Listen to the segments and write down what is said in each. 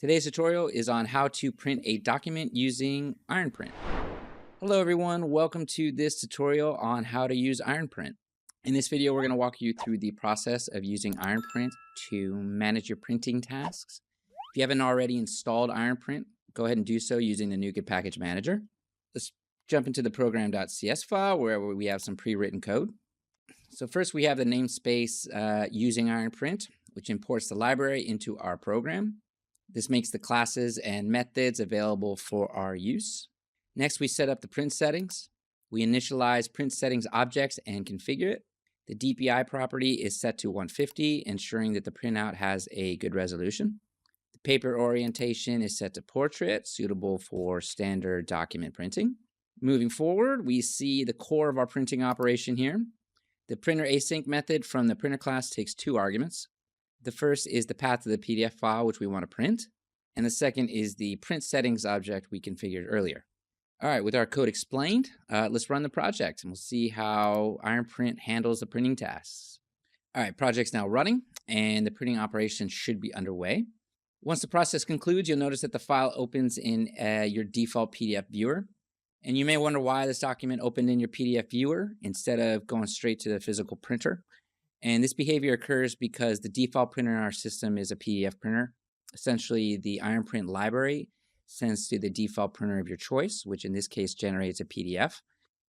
Today's tutorial is on how to print a document using IronPrint. Hello everyone, welcome to this tutorial on how to use IronPrint. In this video, we're going to walk you through the process of using IronPrint to manage your printing tasks. If you haven't already installed IronPrint, go ahead and do so using the NuGet Package Manager. Let's jump into the program.cs file where we have some pre-written code. So first we have the namespace using IronPrint, which imports the library into our program. This makes the classes and methods available for our use. Next, we set up the print settings. We initialize print settings objects and configure it. The DPI property is set to 150, ensuring that the printout has a good resolution. The paper orientation is set to portrait, suitable for standard document printing. Moving forward, we see the core of our printing operation here. The printer async method from the printer class takes two arguments. The first is the path to the PDF file, which we want to print. And the second is the print settings object we configured earlier. All right, with our code explained, let's run the project and we'll see how IronPrint handles the printing tasks. All right, project's now running and the printing operation should be underway. Once the process concludes, you'll notice that the file opens in your default PDF viewer. And you may wonder why this document opened in your PDF viewer instead of going straight to the physical printer. And this behavior occurs because the default printer in our system is a PDF printer. Essentially, the IronPrint library sends to the default printer of your choice, which in this case generates a PDF.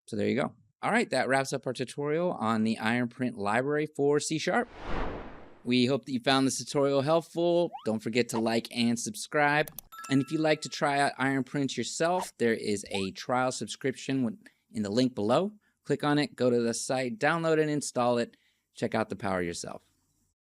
So there you go. All right, that wraps up our tutorial on the IronPrint library for C#. We hope that you found this tutorial helpful. Don't forget to like and subscribe. And if you'd like to try out IronPrint yourself, there is a trial subscription in the link below. Click on it, go to the site, download and install it. Check out the power yourself.